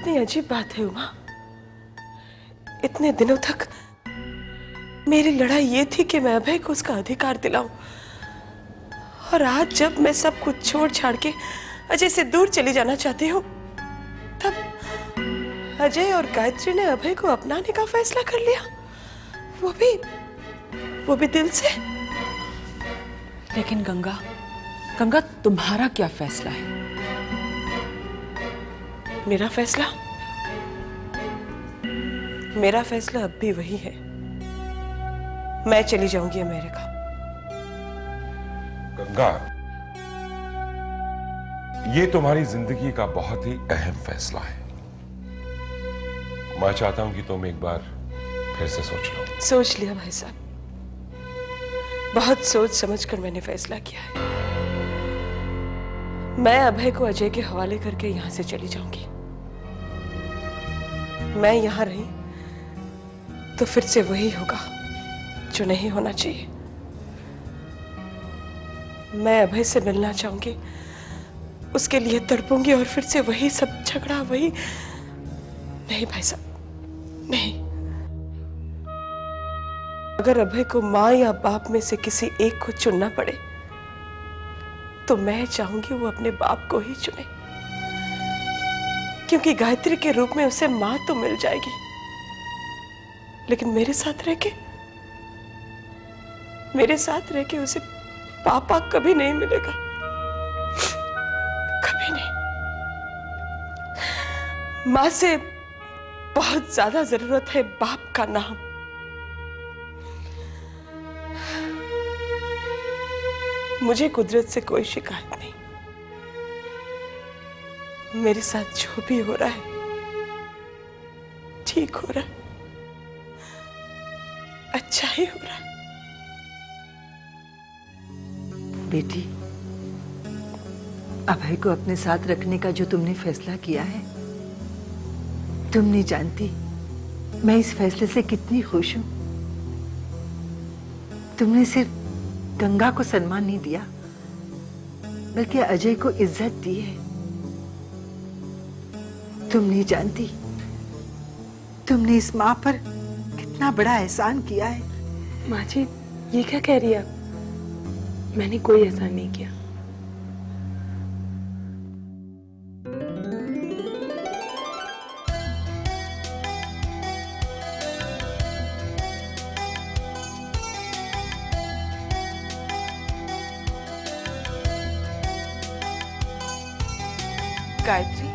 कितनी अजीब बात है उमा। इतने दिनों तक मेरी लड़ाई ये थी कि मैं अभय को उसका अधिकार दिलाऊं, और आज जब मैं सब कुछ छोड़ छाड़ के अजय से दूर चली जाना चाहती हूँ, तब अजय और गायत्री ने अभय को अपनाने का फैसला कर लिया, वो भी दिल से। लेकिन गंगा, गंगा तुम्हारा क्या फैसला है? मेरा फैसला अब भी वही है। मैं चली जाऊंगी अमेरिका। गंगा, ये तुम्हारी जिंदगी का बहुत ही अहम फैसला है। मैं चाहता हूं कि तुम एक बार फिर से सोच लो। सोच लिया भाई साहब, बहुत सोच समझ कर मैंने फैसला किया है। मैं अभय को अजय के हवाले करके यहां से चली जाऊंगी। मैं यहां रही तो फिर से वही होगा जो नहीं होना चाहिए। मैं अभय से मिलना चाहूंगी, उसके लिए तड़पूंगी, और फिर से वही सब झगड़ा, वही। नहीं भाई साहब, नहीं। अगर अभय को मां या बाप में से किसी एक को चुनना पड़े तो मैं चाहूंगी वो अपने बाप को ही चुने, क्योंकि गायत्री के रूप में उसे मां तो मिल जाएगी, लेकिन मेरे साथ रह के उसे पापा कभी नहीं मिलेगा, कभी नहीं। मां से बहुत ज्यादा जरूरत है बाप का नाम। मुझे कुदरत से कोई शिकायत नहीं। मेरे साथ जो भी हो रहा है ठीक हो रहा है, अच्छा ही हो रहा है। बेटी, अभय को अपने साथ रखने का जो तुमने फैसला किया है, तुम नहीं जानती मैं इस फैसले से कितनी खुश हूं। तुमने सिर्फ गंगा को सम्मान नहीं दिया, बल्कि अजय को इज्जत दी है। तुम नहीं जानती तुमने इस मां पर कितना बड़ा एहसान किया है। माँ जी, ये क्या कह रही है आप? मैंने कोई एहसान नहीं किया। गायत्री,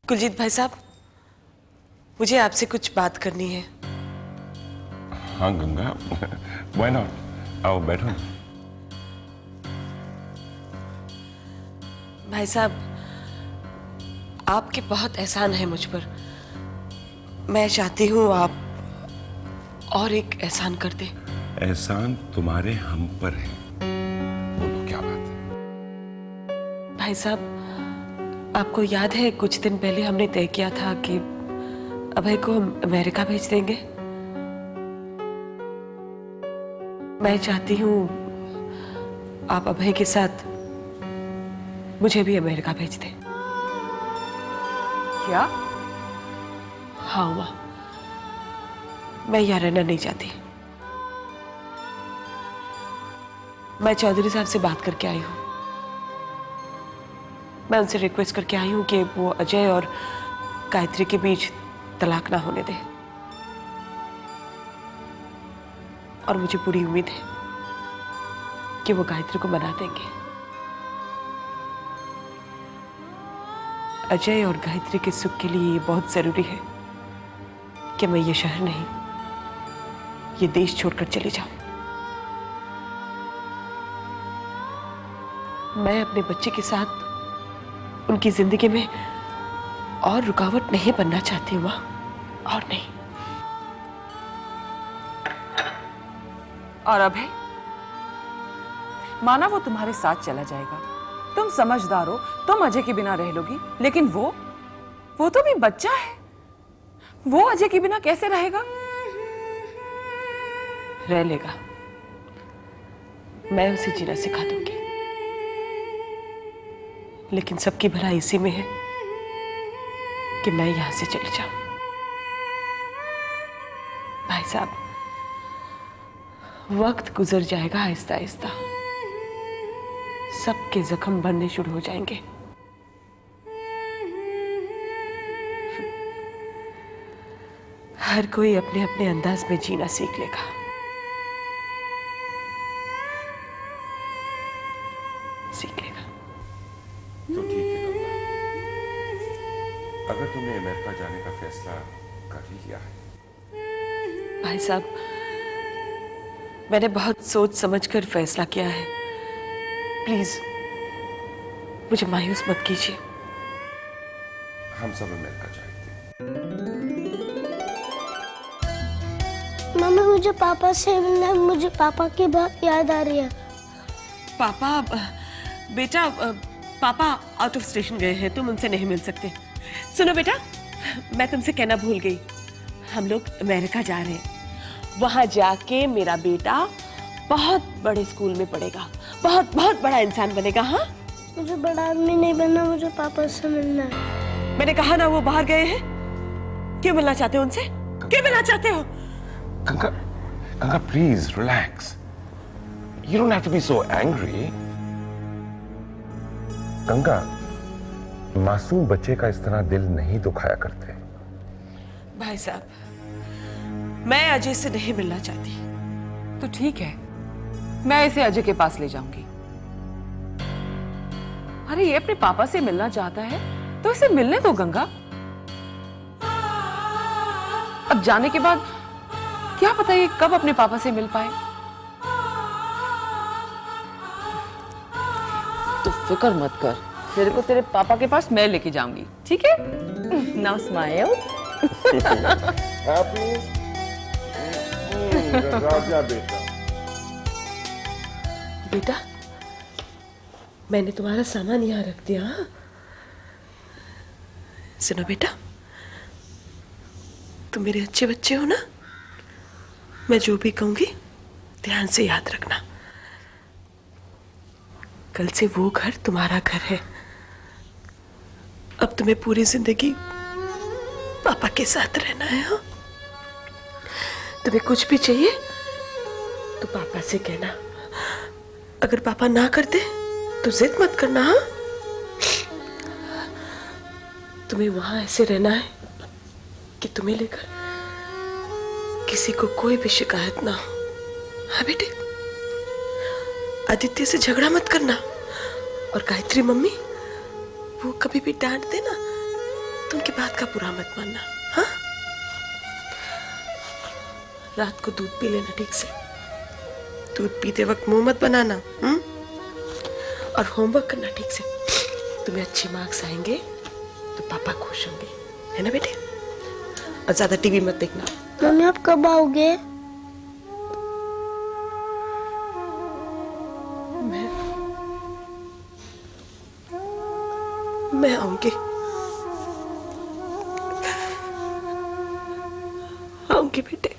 कुलजीत भाई साहब, मुझे आपसे कुछ बात करनी है। हाँ गंगा, व्हाई नॉट, आओ बैठो। भाई साहब, आपके बहुत एहसान है मुझ पर। मैं चाहती हूँ आप और एक एहसान कर दे। एहसान तुम्हारे हम पर है, बोलो क्या बात है? भाई साहब, आपको याद है कुछ दिन पहले हमने तय किया था कि अभय को हम अमेरिका भेज देंगे। मैं चाहती हूँ आप अभय के साथ मुझे भी अमेरिका भेज दें। क्या? हाँ उमा, मैं यहाँ रहना नहीं चाहती। मैं चौधरी साहब से बात करके आई हूँ। मैं उनसे रिक्वेस्ट करके आई हूँ कि वो अजय और गायत्री के बीच तलाक ना होने दे, और मुझे पूरी उम्मीद है कि वो गायत्री को मना देंगे। अजय और गायत्री के सुख के लिए ये बहुत जरूरी है कि मैं ये शहर नहीं, ये देश छोड़कर चली जाऊं। मैं अपने बच्चे के साथ उनकी जिंदगी में और रुकावट नहीं बनना चाहती हूँ माँ, और नहीं। और अभय, माना वो तुम्हारे साथ चला जाएगा, तुम समझदार हो, तुम अजय के बिना रह लोगी, लेकिन वो तो भी बच्चा है, वो अजय के बिना कैसे रहेगा? रह लेगा, मैं उसे जीना सिखा दूंगी, लेकिन सबकी भलाई इसी में है कि मैं यहां से चली जाऊं। भाई साहब, वक्त गुजर जाएगा आहिस्ता आहिस्ता, सबके जख्म भरने शुरू हो जाएंगे। हर कोई अपने अपने अंदाज में जीना सीख लेगा। सीख लेगा। तो ठीक है गंगा, अगर तुमने अमेरिका जाने का फैसला कर ही लिया है। भाई साहब, मैंने बहुत सोच समझकर फैसला किया है, प्लीज मुझे मायूस मत कीजिए। हम सब अमेरिका जाएंगे। मम्मी, मुझे पापा से मिलना है, मुझे पापा की बहुत याद आ रही है। पापा, बेटा, पापा आउट ऑफ स्टेशन गए हैं, तुम उनसे नहीं मिल सकते। सुनो बेटा, मैं तुमसे कहना भूल गई, हम लोग अमेरिका जा रहे हैं। वहां जाके मेरा बेटा बहुत बड़े स्कूल में पढ़ेगा, बहुत बहुत बड़ा इंसान बनेगा। हाँ, मुझे बड़ा आदमी नहीं बनना, मुझे पापा से मिलना है। मैंने कहा ना वो बाहर गए हैं। क्यों मिलना चाहते हो उनसे? क्यों मिलना चाहते हो? Ganga, Ganga please relax, you don't have to be so angry. Ganga, मासूम बच्चे का इस तरह दिल नहीं दुखाया करते। भाई साहब, मैं अजय से नहीं मिलना चाहती। तो ठीक है, मैं इसे अजय के पास ले जाऊंगी। अरे ये अपने पापा से मिलना चाहता है तो इसे मिलने दो गंगा। अब जाने के बाद क्या पता ये कब अपने पापा से मिल पाए। तो फिक्र मत कर, तेरे को तेरे पापा के पास मैं लेके जाऊंगी, ठीक है? Now smile. राजा बेटा, बेटा, मैंने तुम्हारा सामान यहाँ रख दिया। हाँ? सुनो बेटा, तुम मेरे अच्छे बच्चे हो ना, मैं जो भी कहूंगी ध्यान से याद रखना। कल से वो घर तुम्हारा घर है। अब तुम्हें पूरी जिंदगी पापा के साथ रहना है। हाँ? तुम्हें कुछ भी चाहिए तो पापा से कहना, अगर पापा ना करते तो जिद मत करना। हाँ? तुम्हें वहां ऐसे रहना है कि तुम्हें लेकर किसी को कोई भी शिकायत ना हो। हाँ बेटे, आदित्य से झगड़ा मत करना, और गायत्री मम्मी वो कभी भी डांट देना तो उनकी बात का बुरा मत मानना। हाँ? रात को दूध पी लेना ठीक से, दूध पीते वक्त मुंह मत बनाना। और होमवर्क करना ठीक से, तुम्हें अच्छे मार्क्स आएंगे तो पापा खुश होंगे, है ना बेटे? और ज्यादा टीवी मत देखना। मम्मी, आप कब आओगे? मैं आऊंगी, आऊंगी बेटे,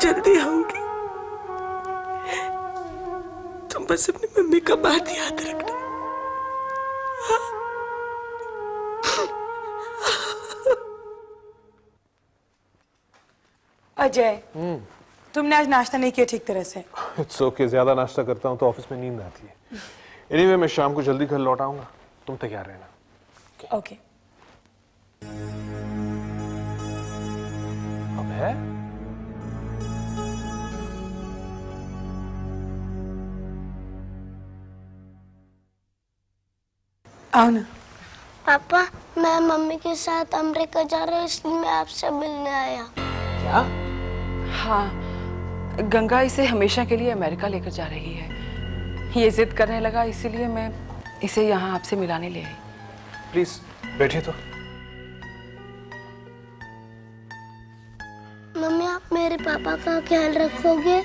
जल्दी आऊंगी। तुम बस अपनी मम्मी का बात याद रखना। अजय, तुमने आज नाश्ता नहीं किया ठीक तरह से। इट्स ओके, ज्यादा नाश्ता करता हूँ तो ऑफिस में नींद आती है। एनीवे, मैं शाम को जल्दी घर लौट आऊंगा, तुम तैयार रहना। ओके। अब है आओ ना। पापा, मैं मम्मी के साथ अमेरिका जा रहा हूँ, इसलिए मैं आपसे मिलने आया। क्या? हाँ, गंगा इसे हमेशा के लिए अमेरिका लेकर जा रही है। ये जिद करने लगा, इसीलिए मैं इसे यहाँ आपसे मिलाने ले आई। प्लीज बैठिए तो। मम्मी आप मेरे पापा का ख्याल रखोगे?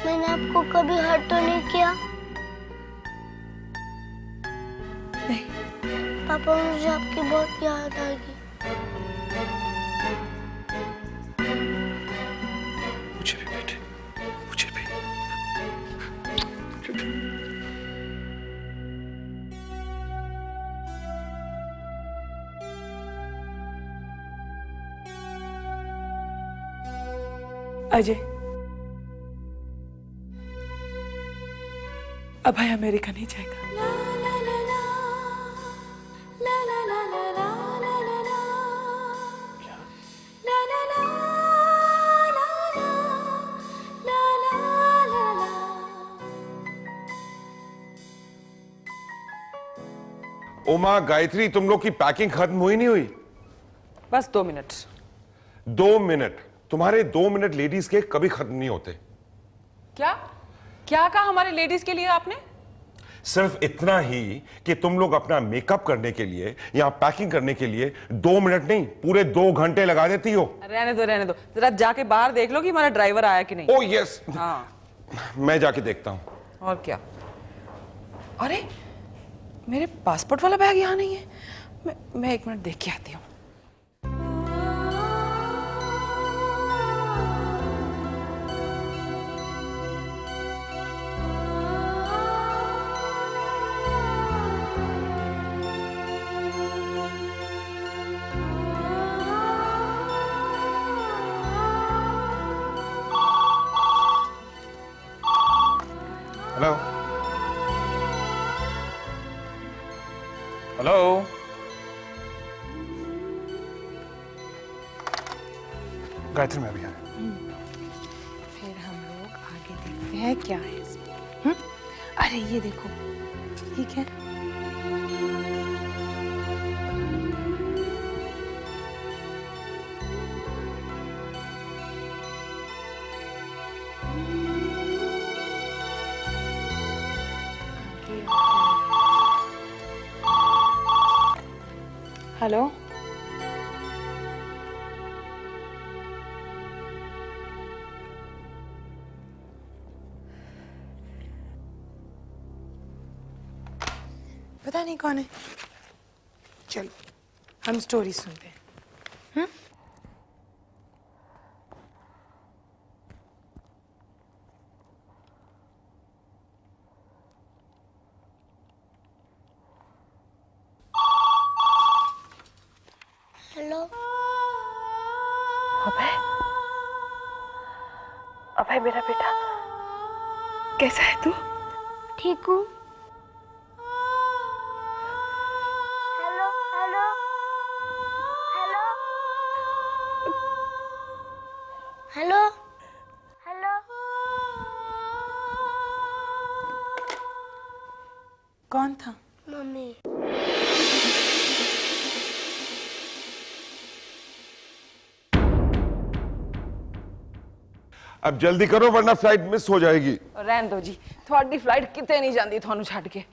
मैंने आपको कभी हर्ट तो नहीं किया? नहीं। पापा मुझे आपकी बहुत याद आएगी। मुझे भी बेटे, मुझे भी। अजय, अभय अमेरिका नहीं जाएगा। उमा, गायत्री, तुम लोग की पैकिंग खत्म हुई नहीं हुई? बस 2 मिनट। 2 मिनट? तुम्हारे 2 मिनट लेडीज के कभी खत्म नहीं होते। क्या क्या कहा हमारे लेडीज के लिए आपने? सिर्फ इतना ही कि तुम लोग अपना मेकअप करने के लिए या पैकिंग करने के लिए 2 मिनट नहीं, पूरे 2 घंटे लगा देती हो। रहने दो, जरा जाके बाहर देख लो कि हमारा ड्राइवर आया कि नहीं। Oh yes. हाँ, मैं जाके देखता हूं। और क्या। अरे मेरे पासपोर्ट वाला बैग यहाँ नहीं है। मैं 1 मिनट देख के आती हूँ। Hello hello. गायत्री में भी आ रहा। फिर हम लोग आगे देखते हैं क्या है इसमें। अरे ये देखो, ठीक है। हेलो, पता नहीं कौन है। चलो हम स्टोरी सुनते हैं। हेलो। अभय, अभय मेरा बेटा, कैसा है तू? ठीक हूँ। Hello hello hello hello hello. कौन था? मम्मी। अब जल्दी करो वरना फ्लाइट मिस हो जाएगी। रहन दो जी, थोड़ी फ्लाइट किते नहीं जाती थानू छड़ के।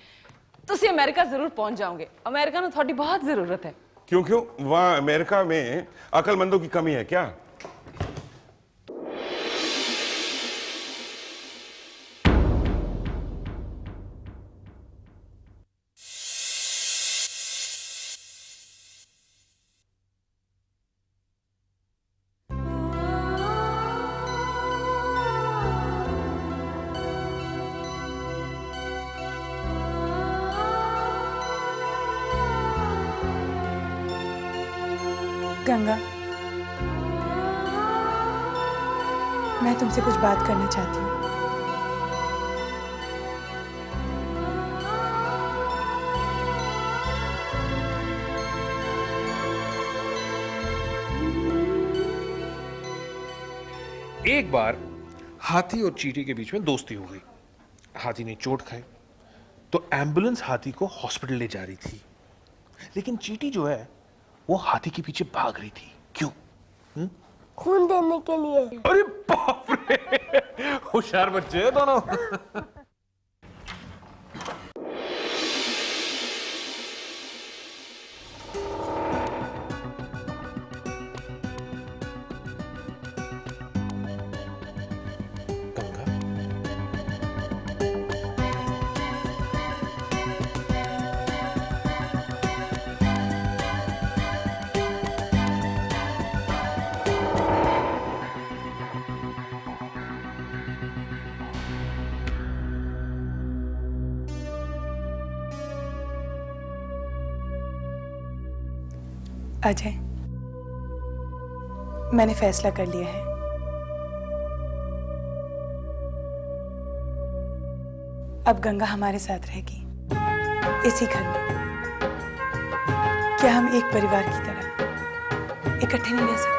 तुसी अमेरिका जरूर पहुंच जाओगे। अमेरिका में थोड़ी बहुत जरूरत है। क्यों क्यों? वहां अमेरिका में अकलमंदों की कमी है क्या? गंगा, मैं तुमसे कुछ बात करना चाहती हूँ। एक बार हाथी और चींटी के बीच में दोस्ती हो गई। हाथी ने चोट खाई तो एम्बुलेंस हाथी को हॉस्पिटल ले जा रही थी, लेकिन चींटी जो है वो हाथी के पीछे भाग रही थी। क्यों? खून देने के लिए। अरे बाप रे, होशियार बच्चे हैं दोनों। अजय, मैंने फैसला कर लिया है। अब गंगा हमारे साथ रहेगी, इसी घर में। क्या हम एक परिवार की तरह इकट्ठे नहीं रह सकते?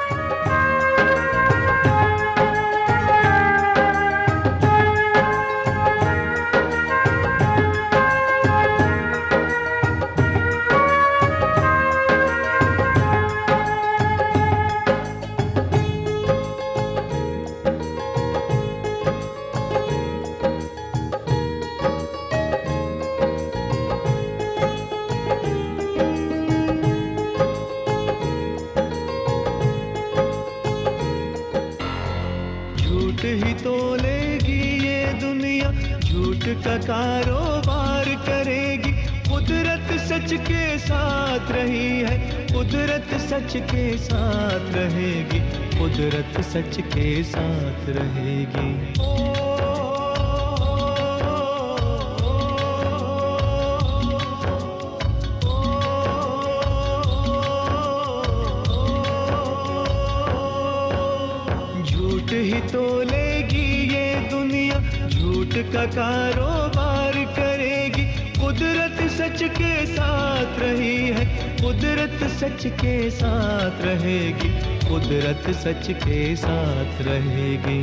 झूठ ही तोलेगी ये दुनिया, झूठ का कारोबार करेगी। कुदरत सच के साथ रही है, कुदरत सच के साथ रहेगी, कुदरत सच के साथ रहेगी। झूठ ही तोलेगी ये दुनिया, झूठ का कारोबार करेगी। कुदरत सच के साथ रही है, कुदरत सच के साथ रहेगी, कुदरत सच के साथ रहेगी।